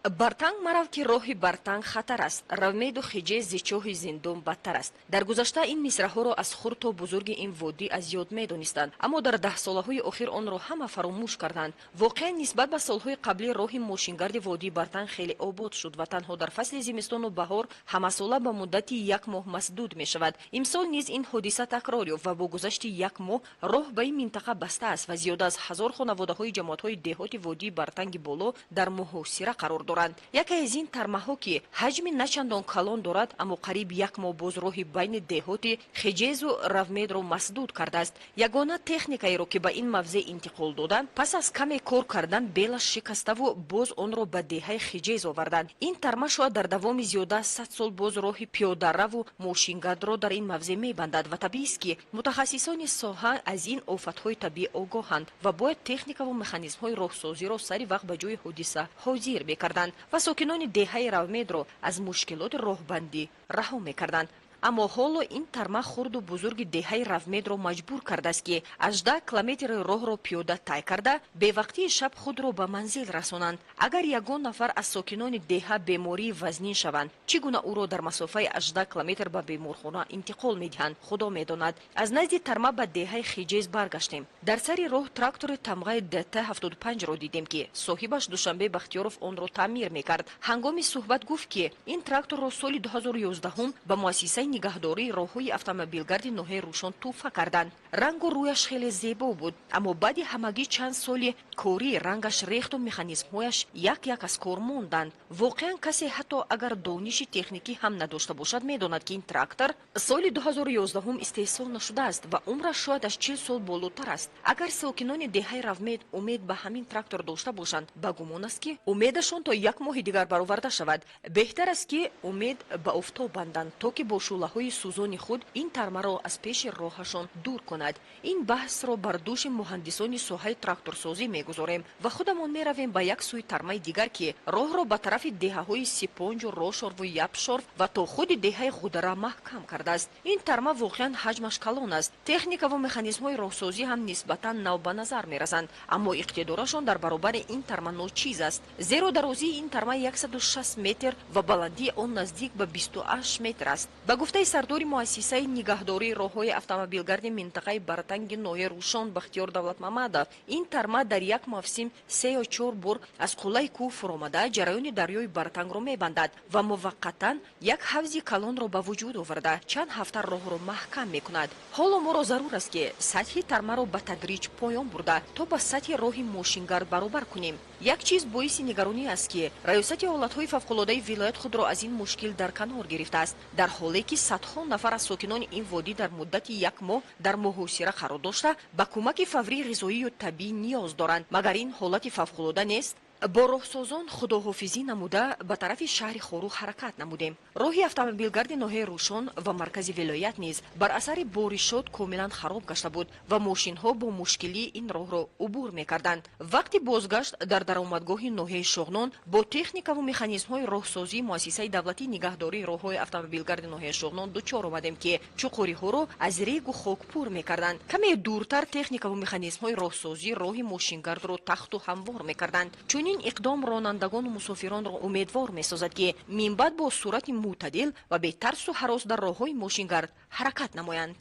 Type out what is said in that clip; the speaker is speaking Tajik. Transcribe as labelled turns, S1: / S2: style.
S1: бартанг марав ки роҳи бартанг хатар аст, равмеду хиҷез зи чоҳи зиндон бадтар аст. дар гузашта ин мисраҳоро аз хурд то бузурги ин водӣ аз ёд медонистанд, аммо дар даҳсолаҳои охир онро ҳама фаромӯш карданд. воқеан нисбат ба солҳои қаблӣ роҳи мошингарди водии бартанг хеле обод шуд ва танҳо дар фасли зимистону баҳор ҳамасола ба муддати 1 моҳ масдуд мешавад. имсол низ ин ҳодиса такрор ёфт ва бо гузашти 1 моҳ роҳ ба ин минтақа баста аст ва зиёда аз 1000 хонаводаҳои ҷамоатҳои деҳоти водии бартанги боло дар муҳосира қарор доранд. яке аз ин тармаҳо ки ҳаҷми начандон калон дорад, аммо қариб 1 моҳ боз роҳи байни деҳоти хиҷезу равмедро масдуд кардааст. ягона техникаеро ки ба ин мавзеъ интиқол доданд, пас аз каме кор кардан белаш шикаставу боз онро ба деҳаи хиҷез оварданд. ин тарма шояд дар давоми зиёда аз 100 сол боз роҳи пиёдараву мошингардро дар ин мавзеъ мебандад ва табиист ки мутахассисони соҳа аз ин офатҳои табиӣ огоҳанд ва бояд техникаву механизмҳои роҳсозиро сари вақт ба ҷои ҳодиса ҳозир мекарданд ва сокинони деҳаи равмедро аз мушкилоти роҳбандӣ раҳо мекарданд. аммо ҳоло ин тарма хурду бузурги деҳаи равмедро маҷбур кардааст ки 18 километри роҳро пиёда тай карда бевақтии шаб худро ба манзил расонанд. агар ягон нафар аз сокинони деҳа бемории вазнин шаванд, чӣ гуна ӯро дар масофаи 18 километр ба беморхона интиқол медиҳанд, худо медонад. аз назди тарма ба деҳаи хиҷез баргаштем. дар сари роҳ трактори тамғаи ДТ-75ро дидем ки соҳибаш Душанбе Бахтиёров онро таъмир мекард. ҳангоми суҳбат гуфт ки ин тракторро соли 2011 ба муассисаи нигаҳдории роҳҳои автомобилгарди ноҳияи Рӯшон туҳфа карданд. рангу рӯяш хеле зебо буд, аммо баъди ҳамагӣ чанд соли корӣ рангаш рехту механизмҳояш як аз кор монданд. воқеан касе ҳатто агар дониши техникӣ ҳам надошта бошад, медонад ки ин трактор соли 2011 истеҳсол нашудааст ва умраш шояд аз 40 сол болотар аст. агар сокинони деҳаи равмед умед ба ҳамин трактор дошта бошанд, ба гумон аст ки умедашон то 1 моҳи дигар бароварда шавад. беҳтар аст ки умед ба офтоб банданд, то ки бо шӯлаҳои сӯзони худ ин тармаро аз пеши роҳашон дур кунад. ин баҳсро бар дӯши муҳандисони соҳаи тракторсозӣ мегузорем ва худамон меравем ба як сӯи тармаи дигар ки роҳро ба тарафи деҳаҳои Сипонҷу, Рошорву Япшорв ва то худи деҳаи Ғудара маҳкам кардааст. ин тарма воқеан ҳаҷмаш калон аст. техникаву механизмҳои роҳсозӣ ҳам нисбатан нав ба назар мерасанд, аммо иқтидорашон дар баробари ин тарма ночиз аст. зеро дарозии ин тарма 160 метр ва баландии он наздик ба 28 метр аст. ба гуфтаи сардори муассисаи нигаҳдории роҳҳои автомобилгарди минтақаи бартанги ноҳияи Рӯшон Бахтиёр Давлатмамадов, ин тарма дар як мавсим 3 ё 4 бор аз қуллаи кӯҳ фуромада ҷараёни дарёи бартангро мебандад ва муваққатан як ҳавзи калонро ба вуҷуд оварда чанд ҳафта роҳро маҳкам мекунад. ҳоло моро зарур аст ки сатҳи тармаро ба тадриҷ поён бурда то ба сатҳи роҳи мошингард баробар кунем. як чиз боиси нигаронӣ аст ки раёсати ҳолатҳои фавқулодаи вилоят худро аз ин мушкил дар канор гирифтааст, дар ҳоле ки садҳо нафар аз сокинони ин водӣ дар муддати 1 моҳ дар муҳосира қарор дошта ба кӯмаки фаврии ғизоию табиӣ ниёз доранд. магар ин ҳолати фавқулода нест? бо роҳсозон худоҳофизӣ намуда ба тарафи шаҳри Хору ҳаракат намудем. роҳи автомобилгарди ноҳияи Рӯшон ва маркази вилоят низ бар асари боришот комилан хароб гашта буд ва мошинҳо бо мушкилӣ ин роҳро убур мекарданд. вақти бозгашт дар даромадгоҳи ноҳияи Шоғнон бо техникаву механизмҳои роҳсозии муассисаи давлатии нигаҳдории роҳҳои автомобилгарди ноҳияи Шоғнон дучор омадем ки чуқуриҳоро аз регу хок пур мекарданд. каме дуртар техникаву механизмҳои роҳсозӣ роҳи мошингардро тахту ҳамвор мекарданд. чунин иқдом ронандагону мусофиронро умедвор месозад ки минбаъд бо сурати мӯътадил ва бетарсу ҳарос дар роҳҳои мошингард ҳаракат намоянд.